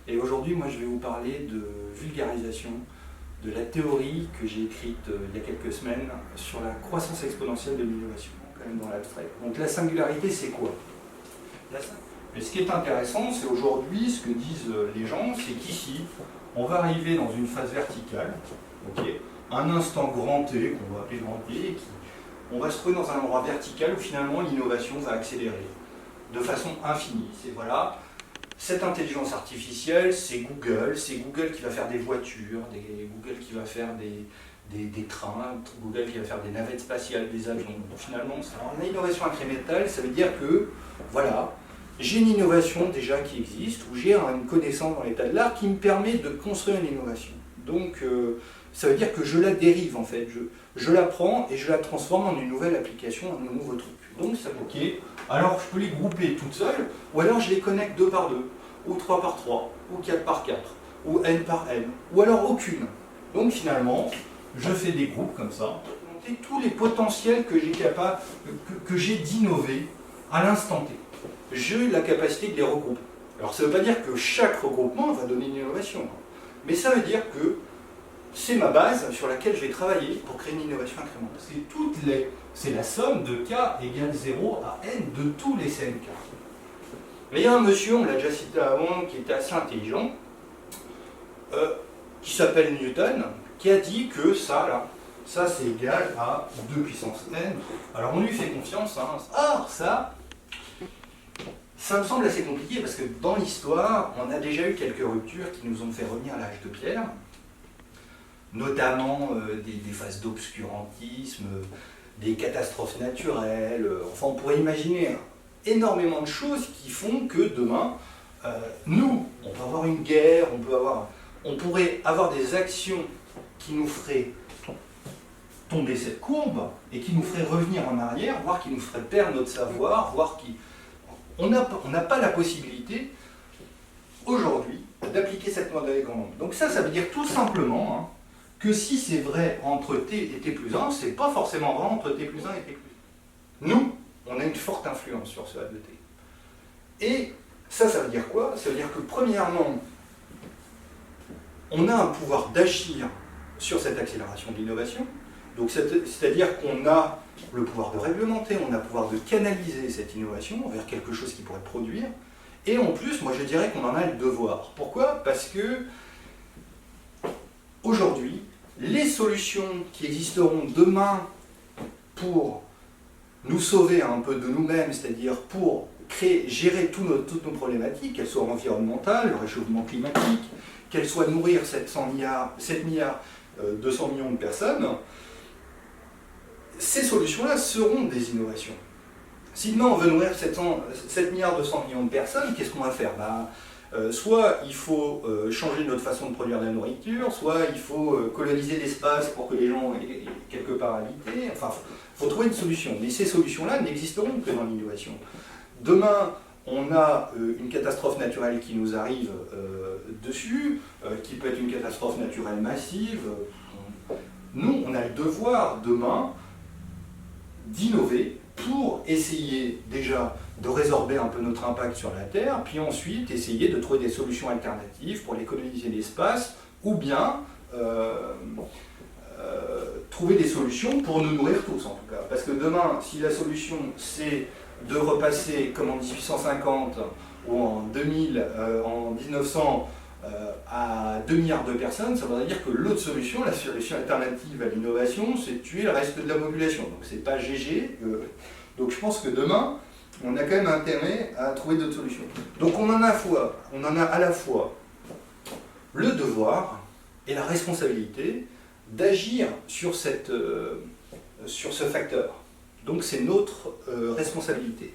Et aujourd'hui, moi, je vais vous parler de vulgarisation de la théorie que j'ai écrite il y a quelques semaines sur la croissance exponentielle de l'innovation, quand même dans l'abstrait. Donc la singularité, c'est quoi? Mais ce qui est intéressant, c'est aujourd'hui, ce que disent les gens, c'est qu'ici, on va arriver dans une phase verticale, okay, un instant grand T, qu'on va appeler grand T, et on va se trouver dans un endroit vertical où finalement l'innovation va accélérer de façon infinie. C'est voilà, cette intelligence artificielle, c'est Google qui va faire des voitures, Google qui va faire des trains, Google qui va faire des navettes spatiales, des avions. Donc finalement, en innovation incrémentale, ça veut dire que, voilà, j'ai une innovation déjà qui existe, ou j'ai une connaissance dans l'état de l'art qui me permet de construire une innovation. Donc, ça veut dire que je la dérive en fait, je la prends et je la transforme en une nouvelle application, en un nouveau truc. Donc ça ok. Alors je peux les grouper toutes seules, ou alors je les connecte 2 par 2, ou 3 par 3, ou 4 par 4, ou n par n, ou alors aucune. Donc finalement, je fais des groupes comme ça, pour monter tous les potentiels que j'ai d'innover à l'instant T. J'ai la capacité de les regrouper. Alors ça ne veut pas dire que chaque regroupement va donner une innovation, mais ça veut dire que c'est ma base sur laquelle je vais travailler pour créer une innovation incrémentale. C'est la somme de k égale 0 à n de tous les CNK. Mais il y a un monsieur, on l'a déjà cité avant, qui était assez intelligent, qui s'appelle Newton, qui a dit que ça, là, ça c'est égal à 2 puissance n. Alors on lui fait confiance. Hein. Or, ça me semble assez compliqué parce que dans l'histoire, on a déjà eu quelques ruptures qui nous ont fait revenir à l'âge de pierre, notamment des phases d'obscurantisme, des catastrophes naturelles. Enfin, on pourrait imaginer énormément de choses qui font que demain, nous, on peut avoir une guerre, on pourrait avoir des actions qui nous feraient tomber cette courbe et qui nous feraient revenir en arrière, voire qui nous feraient perdre notre savoir, voire qui... On n'a pas la possibilité, aujourd'hui, d'appliquer cette loi de la grande onde. Donc ça veut dire tout simplement hein, que si c'est vrai entre t et t plus 1, c'est pas forcément vrai entre t plus 1 et t plus 1. Nous, on a une forte influence sur ce A de t. Et ça veut dire quoi? Ça veut dire que premièrement, on a un pouvoir d'agir sur cette accélération de l'innovation. Donc c'est-à-dire qu'on a le pouvoir de réglementer, on a le pouvoir de canaliser cette innovation vers quelque chose qui pourrait produire. Et en plus, moi je dirais qu'on en a le devoir. Pourquoi? Parce que aujourd'hui, les solutions qui existeront demain pour nous sauver un peu de nous-mêmes, c'est-à-dire pour gérer toutes nos problématiques, qu'elles soient environnementales, le réchauffement climatique, qu'elles soient nourrir 7 milliards 200 millions de personnes, ces solutions-là seront des innovations. Si demain on veut nourrir 7 milliards 200 millions de personnes, qu'est-ce qu'on va faire? Soit il faut changer notre façon de produire de la nourriture, soit il faut coloniser l'espace pour que les gens aient quelque part habiter. Enfin, il faut trouver une solution. Mais ces solutions-là n'existeront que dans l'innovation. Demain, on a une catastrophe naturelle qui nous arrive dessus, qui peut être une catastrophe naturelle massive. Nous, on a le devoir demain d'innover pour essayer déjà de résorber un peu notre impact sur la Terre, puis ensuite essayer de trouver des solutions alternatives pour coloniser l'espace, ou bien trouver des solutions pour nous nourrir tous en tout cas. Parce que demain, si la solution c'est de repasser comme en 1850 ou en 2000, en 1900 à 2 milliards de personnes, ça voudrait dire que l'autre solution, la solution alternative à l'innovation, c'est de tuer le reste de la population. Donc c'est pas GG. Donc je pense que demain, on a quand même intérêt à trouver d'autres solutions. Donc on en a à la fois le devoir et la responsabilité d'agir sur ce facteur. Donc c'est notre responsabilité.